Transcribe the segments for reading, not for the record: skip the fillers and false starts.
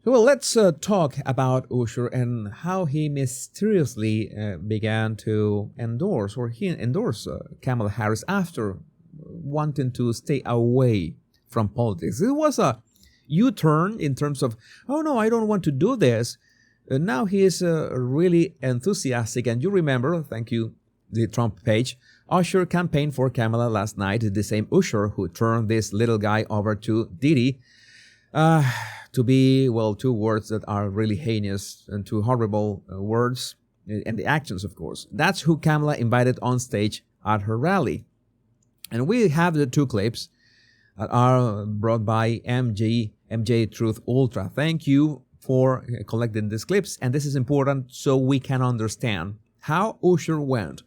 Well, let's talk about Usher and how he mysteriously began to endorse, or he endorsed Kamala Harris after wanting to stay away from politics. It was a U-turn in terms of, oh no, I don't want to do this. Now he is really enthusiastic. And you remember, thank you, the Trump page, Usher campaigned for Kamala last night, the same Usher who turned this little guy over to Diddy. To be, well, two words that are really heinous and two horrible words, and the actions, of course. That's who Kamala invited on stage at her rally. And we have the two clips that are brought by MJ Truth Ultra. Thank you for collecting these clips. And this is important so we can understand how Usher went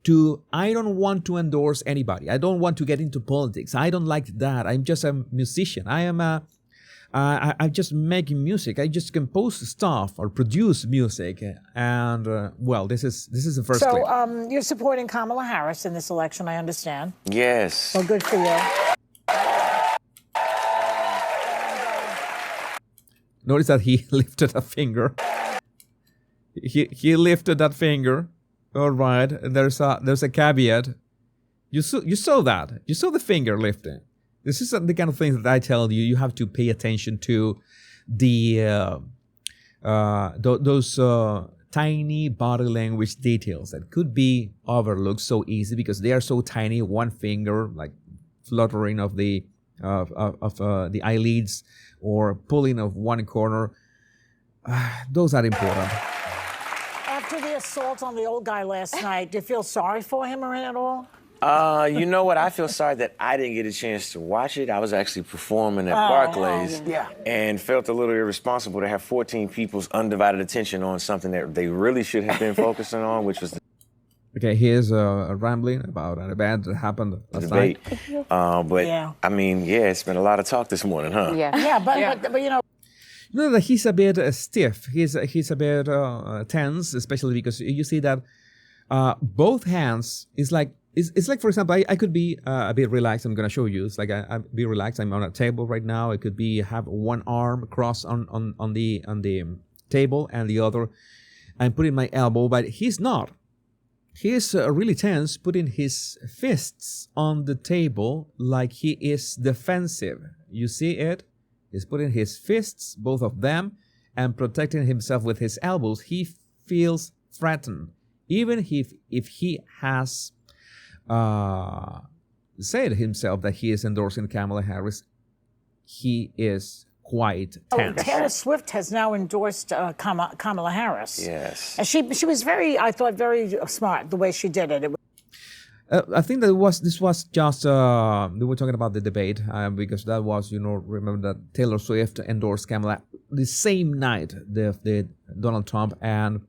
to, I don't want to endorse anybody. I don't want to get into politics. I don't like that. I'm just a musician. I just make music. I just compose stuff or produce music. And well, this is the first clip. So you're supporting Kamala Harris in this election, I understand. Yes. Well, good for you. Notice that he lifted a finger. He lifted that finger. All right. There's a caveat. You saw that. You saw the finger lifting. This is the kind of thing that I tell you. You have to pay attention to the those tiny body language details that could be overlooked so easy because they are so tiny. One finger, like fluttering of the eyelids, or pulling of one corner. Those are important. After the assault on the old guy last night, do you feel sorry for him or at all? You know what? I feel sorry that I didn't get a chance to watch it. I was actually performing at Barclays and felt a little irresponsible to have 14 people's undivided attention on something that they really should have been focusing on, which was the Okay, here's a rambling about an event that happened last debate. night. But, I mean, it's been a lot of talk this morning, huh? But you know. You know that he's a bit stiff. He's a bit tense, especially because you see that both hands is like it's like, for example, I could be a bit relaxed. I'm gonna show you. It's like I be relaxed. I'm on a table right now. I could be have one arm crossed on the table and the other I'm putting my elbow, but he's not. He's really tense, putting his fists on the table like he is defensive. You see it? He's putting his fists, both of them, and protecting himself with his elbows. He feels threatened. Even if he has said himself that he is endorsing Kamala Harris, he is quite tense. Taylor Swift has now endorsed Kamala Harris. Yes. And she was very, I thought, very smart the way she did it. I think that this was just we were talking about the debate because that was, remember that Taylor Swift endorsed Kamala the same night the Donald Trump and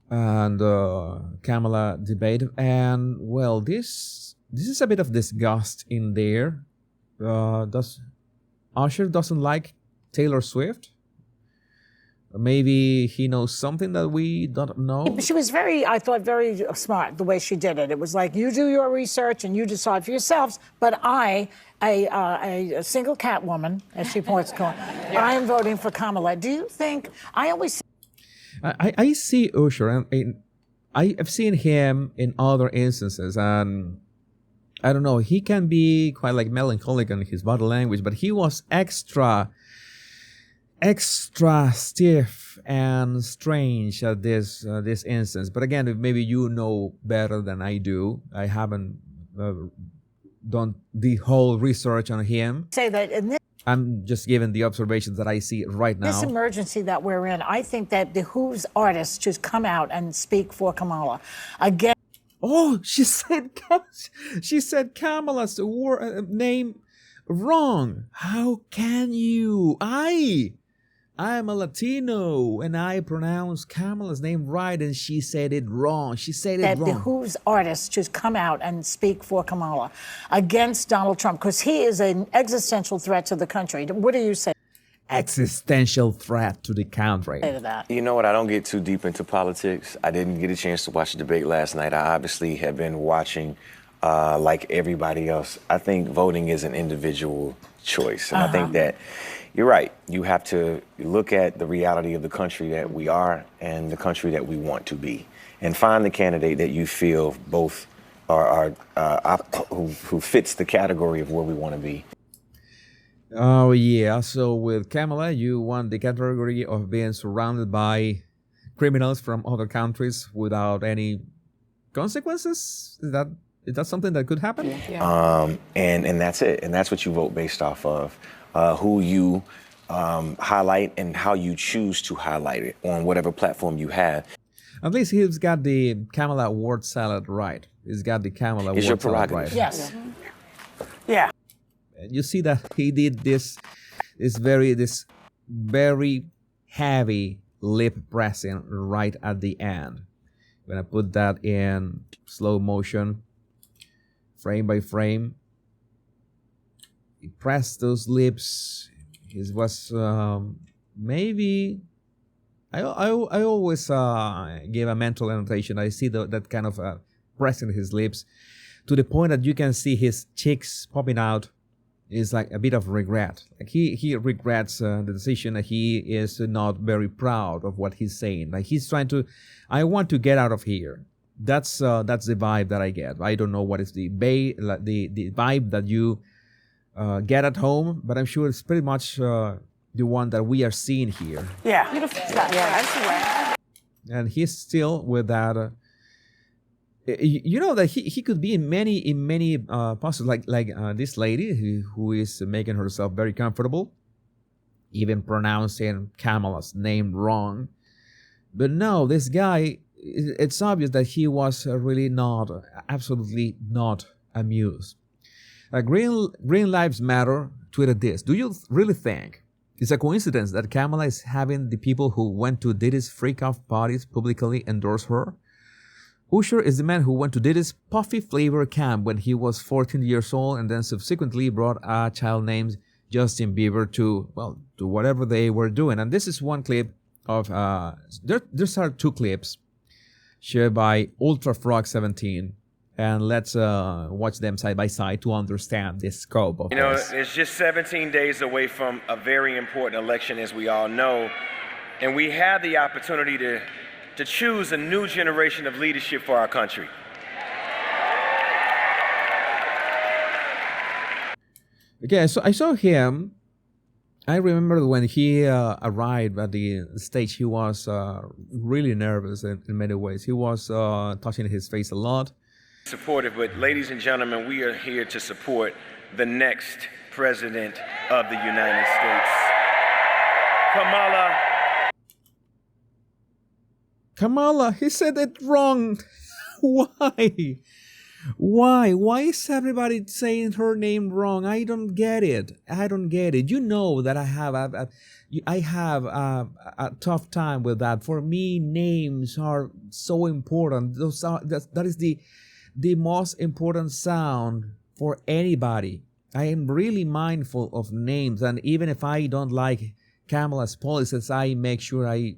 Kamala debate, and well, this is a bit of disgust in there. Usher doesn't like Taylor Swift? Maybe he knows something that we don't know. She was very, I thought, very smart the way she did it. It was like, you do your research and you decide for yourselves. But I, a single cat woman, as she points to, I am voting for Kamala. Do you think? I always. I see Usher, and I have seen him in other instances, and I don't know. He can be quite like melancholic in his body language, but he was extra stiff and strange at this instance. But again, maybe you know better than I do. I haven't done the whole research on him. Say that in this. I'm just giving the observations that I see right now. This emergency that we're in, I think that the Who's artists should come out and speak for Kamala again. Oh, she said Kamala's name wrong. How can you? I'm a Latino, and I pronounced Kamala's name right, and she said it wrong. She said it wrong. That the Who's artists should come out and speak for Kamala against Donald Trump, because he is an existential threat to the country. What do you say? Existential threat to the country. To that? You know what? I don't get too deep into politics. I didn't get a chance to watch the debate last night. I obviously have been watching like everybody else. I think voting is an individual choice, and I think that you're right. You have to look at the reality of the country that we are and the country that we want to be, and find the candidate that you feel both who fits the category of where we want to be. Oh yeah. So with Kamala, you want the category of being surrounded by criminals from other countries without any consequences. Is that something that could happen? Yeah. And that's it. And that's what you vote based off of, who you highlight and how you choose to highlight it on whatever platform you have. At least he's got the Kamala word salad right. He's got the Kamala It's your word salad right. prerogative. Yes. Yeah. You see that he did this very heavy lip pressing right at the end. I'm gonna put that in slow motion, frame by frame. He pressed those lips. It was maybe. I always give a mental annotation. I see that kind of pressing his lips to the point that you can see his cheeks popping out. Is like a bit of regret. Like he regrets the decision. That he is not very proud of what he's saying. Like he's trying to, I want to get out of here. That's the vibe that I get. I don't know what is the vibe that you get at home, but I'm sure it's pretty much the one that we are seeing here. Yeah. Beautiful stuff. Yeah, that's the way. And he's still with that. You know that he could be in many postures, like this lady who is making herself very comfortable, even pronouncing Kamala's name wrong. But no, this guy, it's obvious that he was really absolutely not amused. Green Lives Matter tweeted this: "Do you really think it's a coincidence that Kamala is having the people who went to Diddy's freak-off parties publicly endorse her? Usher is the man who went to Diddy's Puffy Flavor camp when he was 14 years old and then subsequently brought a child named Justin Bieber to whatever they were doing." And this is one clip of, there's are two clips shared by Ultra Frog 17. And let's watch them side by side to understand the scope of this. It's just 17 days away from a very important election, as we all know. And we have the opportunity to choose a new generation of leadership for our country. Okay, so I saw him. I remember when he arrived at the stage, he was really nervous in many ways. He was touching his face a lot. Supportive, but ladies and gentlemen, we are here to support the next president of the United States, Kamala. Kamala, he said it wrong. Why? Why is everybody saying her name wrong? I don't get it. You know that I have a tough time with that. For me, names are so important. That is the most important sound for anybody. I am really mindful of names, and even if I don't like Kamala's policies, I make sure I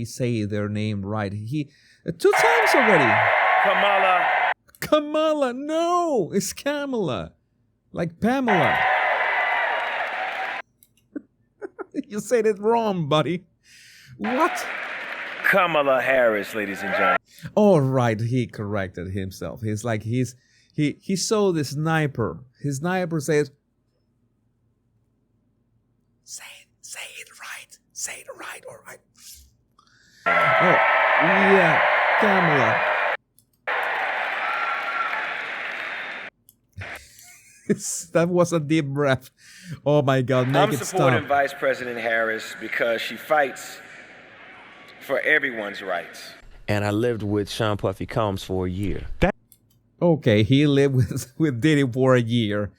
say their name right. He 2 times already. Kamala, no, it's Kamala, like Pamela. You said it wrong, buddy. What? Kamala Harris, ladies and gentlemen. All right, he corrected himself. He's like he saw the sniper. His sniper says, "Say it right, all right." Oh, yeah, Kamala. That was a deep breath. Oh my God, make it stop. I'm supporting Vice President Harris because she fights for everyone's rights. And I lived with Sean Puffy Combs for a year. Okay, he lived with Diddy for a year.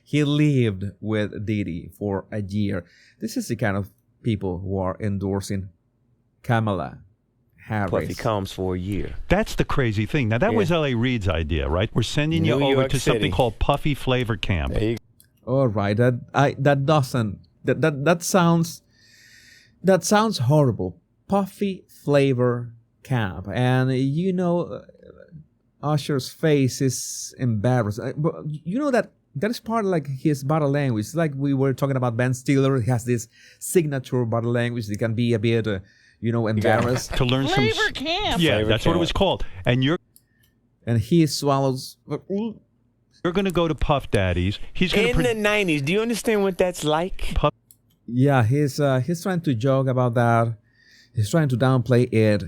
He lived with Diddy for a year. This is the kind of people who are endorsing Kamala Harris. Puffy Combs for a year. That's the crazy thing. Now, that was L.A. Reid's idea, right? We're sending you New over York to City. something called Puffy Flavor Camp. All right, that sounds horrible. Puffy Flavor Camp, and Usher's face is embarrassed. But you know that that is part of like his body language. It's like we were talking about Ben Stiller. He has this signature body language. He can be a bit, embarrassed. To learn some. Flavor camp. Yeah, Flavor that's what it camp. was called. And And he swallows. you're going to go to Puff Daddy's. He's going In to. the 90s, do you understand what that's like? Yeah, he's trying to joke about that. He's trying to downplay it.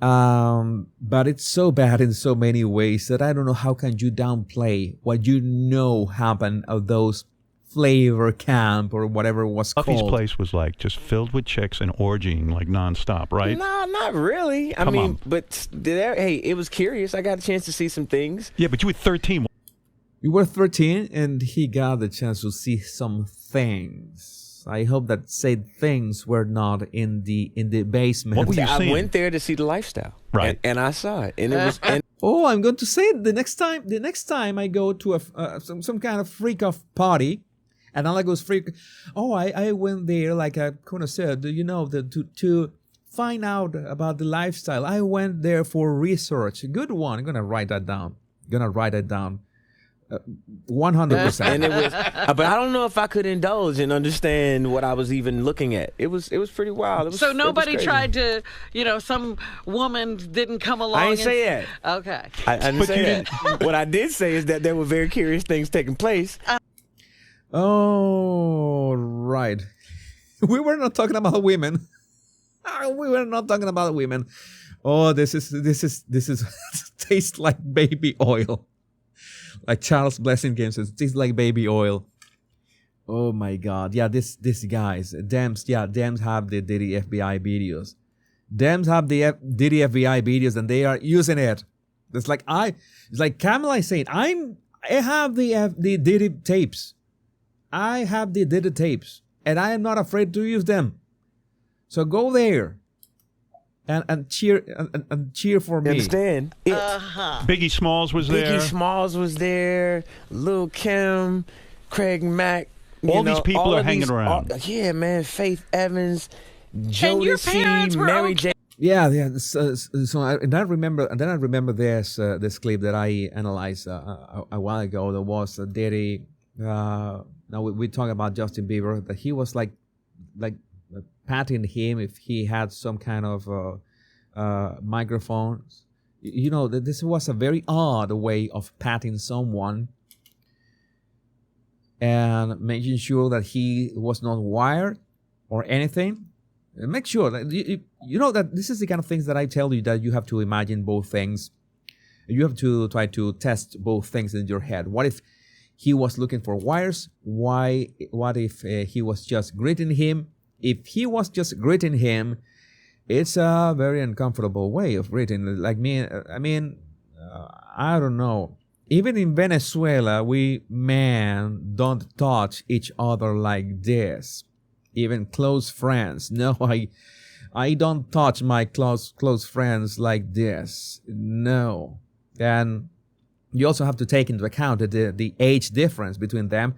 But it's so bad in so many ways that I don't know how can you downplay what you know happened of those flavor camp or whatever it was Puffy's called. place was like just filled with chicks and orgying like nonstop, right? No, not really. I Come mean, on. but hey, it was curious. I got a chance to see some things. Yeah, but you were 13. You were 13 and he got the chance to see some things. I hope that said things were not in the basement. What were you I seeing? went there to see the lifestyle, Right. And I saw it, and it was. And Oh, I'm going to say it the next time I go to some kind of freak off party, and I goes freak. Oh, I went there like I kind of said, to find out about the lifestyle. I went there for research. Good one. I'm gonna write that down. 100%. and it was, but I don't know if I could indulge and understand what I was even looking at. It was pretty wild. It was, So it was nobody crazy. tried to, some woman didn't come along. I ain't and say that. Okay. I didn't But say you that. What I did say is that there were very curious things taking place. Oh, right. We were not talking about women. We were not talking about women. Oh, this is tastes like baby oil. Like Charles Blessing Games says, tastes like baby oil. Oh my God. Yeah, this guys, Dems have the Diddy FBI videos. Dems have the Diddy FBI videos and they are using it. It's like Kamala is saying, I have the Diddy tapes. I have the Diddy tapes and I am not afraid to use them. So go there and cheer for You me. understand? Biggie Smalls was there. Biggie Smalls was there. Lil Kim, Craig Mack. All these people all are of hanging these- around. Yeah, man. Faith Evans, And your parents Jodeci, were Mary okay? J. Yeah. So I remember this clip that I analyzed a while ago. There was Diddy. Now we talk about Justin Bieber. That he was like patting him if he had some kind of microphones. That this was a very odd way of patting someone and making sure that he was not wired or anything. Make sure that you know that this is the kind of things that I tell you that you have to imagine both things. You have to try to test both things in your head. What if he was looking for wires? What if he was just greeting him? If he was just greeting him, it's a very uncomfortable way of greeting. Like me, I don't know. Even in Venezuela, we men don't touch each other like this. Even close friends. No, I don't touch my close friends like this. No. And you also have to take into account the age difference between them.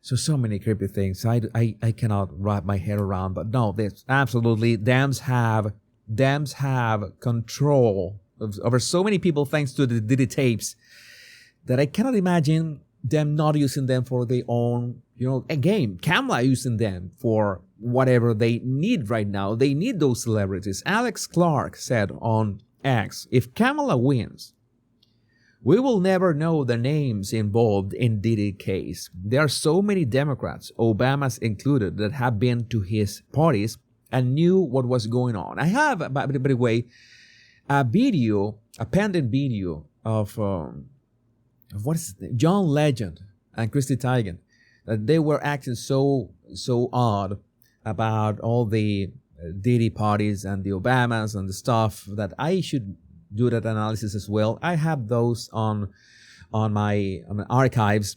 So many creepy things I cannot wrap my head around. But no, there's absolutely Dems have control over so many people thanks to the Diddy tapes that I cannot imagine them not using them for their own, a game. Kamala using them for whatever they need right now. They need those celebrities. Alex Clark said on X, if Kamala wins, we will never know the names involved in Diddy case. There are so many Democrats, Obama's included, that have been to his parties and knew what was going on. I have, by the way, a pending video of what is his name? John Legend and Christy Teigen, that they were acting so odd about all the Diddy parties and the Obamas and the stuff that I should do that analysis as well. I have those on my archives.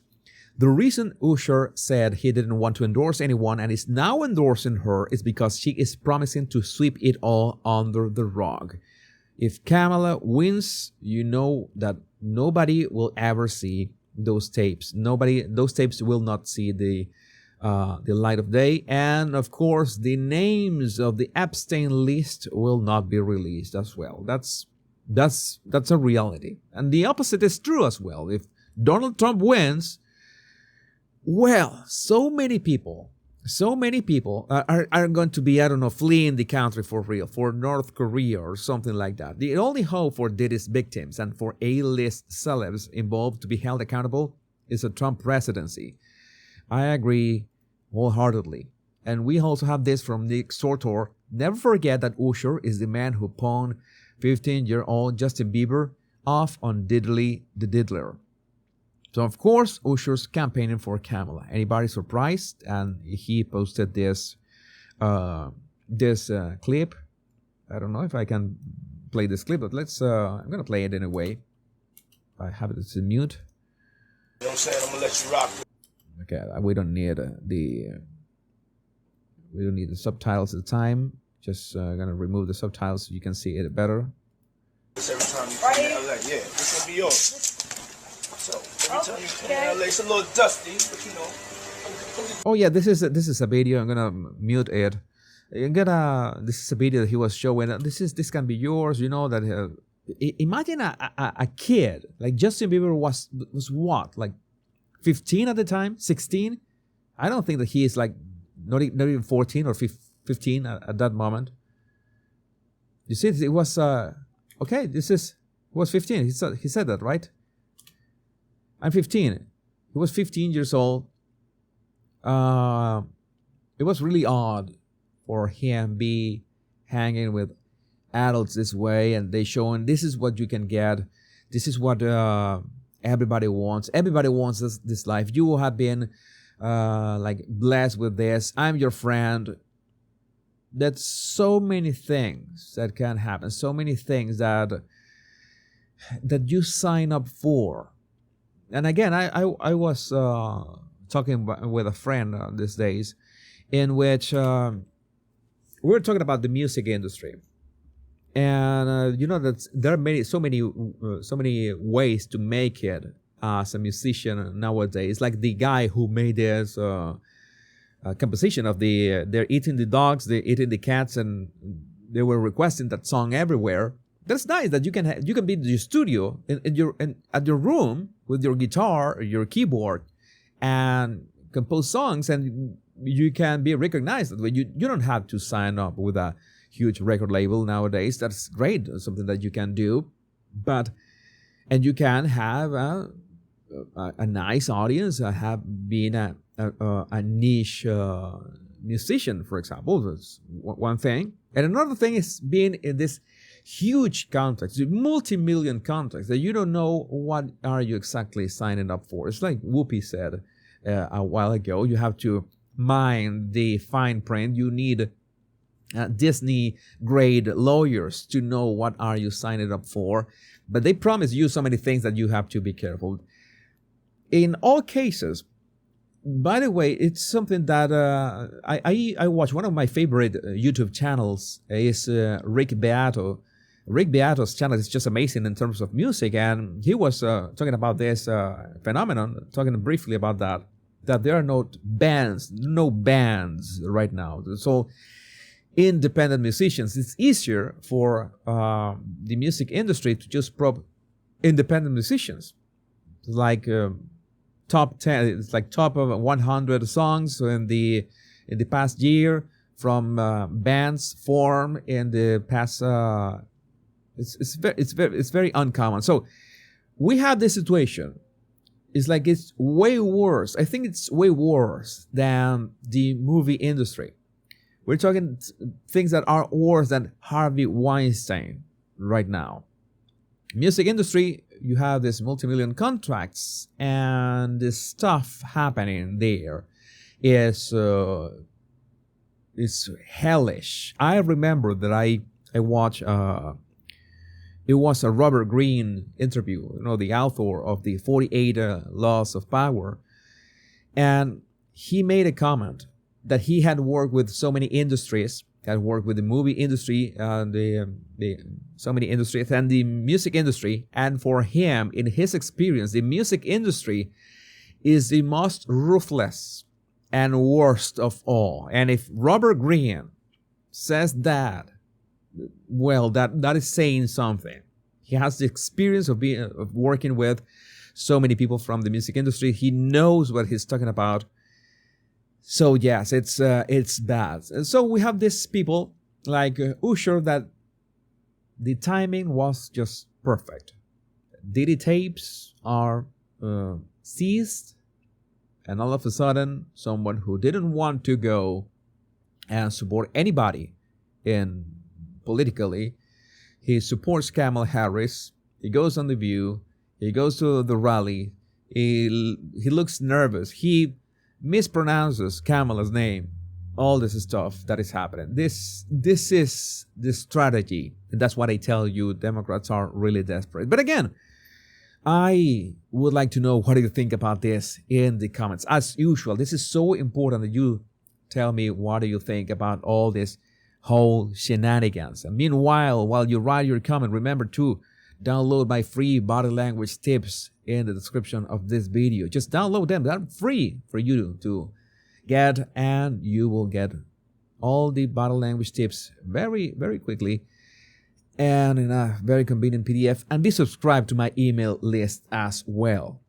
The reason Usher said he didn't want to endorse anyone and is now endorsing her is because she is promising to sweep it all under the rug. If Kamala wins, you know that nobody will ever see those tapes. Those tapes will not see the light of day, and of course, the names of the Epstein list will not be released as well. That's a reality, and the opposite is true as well. If Donald Trump wins, Well, so many people are going to be, I don't know, fleeing the country for real, for North Korea or something like that. The only hope for Diddy's victims and for A-list celebs involved to be held accountable is a Trump presidency. I agree wholeheartedly. And we also have this from Nick Sortor. Never forget that Usher is the man who pawned 15-year-old Justin Bieber off on Diddley the Diddler. So, of course, Usher's campaigning for Kamala. Anybody surprised? And he posted this clip. I don't know if I can play this clip, but I'm going to play it anyway. I have it to mute. You know what I'm saying? I'm going to let you rock. Okay, we don't need the subtitles at the time. Just gonna remove the subtitles so you can see it better. Every time you come to LA, yeah, this gonna be yours. So every time you come to LA, it's a little dusty, but you know. Oh yeah, this is a video. I'm gonna mute it. This is a video that he was showing. This can be yours. You know that. Imagine a kid like Justin Bieber was what, like 15 at the time, 16. I don't think that he is like not even 14 or 15 at that moment. You see, it was okay. He was 15. He said that, right? I'm 15. He was 15 years old. It was really odd for him be hanging with adults this way, and they showing this is what you can get. This is what everybody wants. Everybody wants this life. You have been like blessed with this. I'm your friend. That's so many things that can happen. So many things that you sign up for. And again, I was talking with a friend these days, in which we were talking about the music industry. And you know that there are so many ways to make it as a musician nowadays. Like the guy who made this composition of they're eating the dogs, they're eating the cats, and they were requesting that song everywhere. That's nice that you can be in your studio at your room with your guitar or your keyboard and compose songs, and you can be recognized that way. You don't have to sign up with a huge record label nowadays. That's great, something that you can do, and you can have a nice audience, have been a niche musician, for example. That's one thing. And another thing is being in this huge contracts, multi-million contracts that you don't know what are you exactly signing up for. It's like Whoopi said a while ago. You have to mind the fine print. You need Disney-grade lawyers to know what are you signing up for. But they promise you so many things that you have to be careful. In all cases, by the way, it's something that I watch. One of my favorite YouTube channels is Rick Beato. Rick Beato's channel is just amazing in terms of music, and he was talking about this phenomenon, talking briefly about that there are no bands right now. So independent musicians, it's easier for the music industry to just prop independent musicians, like top 10, it's like top of 100 songs in the past year from bands formed in the past. It's very uncommon. So we have this situation. It's like it's way worse. I think it's way worse than the movie industry. We're talking things that are worse than Harvey Weinstein right now. Music industry, you have this multi-million contracts, and the stuff happening there is hellish. I remember that I watched it was a Robert Greene interview, the author of the 48 Laws of Power, and he made a comment that he had worked with so many industries, had worked with the movie industry, so many industries, and the music industry. And for him, in his experience, the music industry is the most ruthless and worst of all. And if Robert Greene says that, well, that is saying something. He has the experience of working with so many people from the music industry. He knows what he's talking about. So yes, it's bad. And so we have these people like Usher that the timing was just perfect. Diddy tapes are seized, and all of a sudden, someone who didn't want to go and support anybody in politically, he supports Kamala Harris. He goes on The View. He goes to the rally. He looks nervous. He mispronounces Kamala's name. All this stuff that is happening. This is the strategy. And that's what I tell you. Democrats are really desperate. But again, I would like to know what do you think about this in the comments. As usual, this is so important that you tell me what do you think about all this whole shenanigans. And meanwhile, while you write your comment, remember to download my free body language tips in the description of this video. Just download them. They're free for you to get, and you will get all the body language tips very, very quickly and in a very convenient PDF. And be subscribed to my email list as well.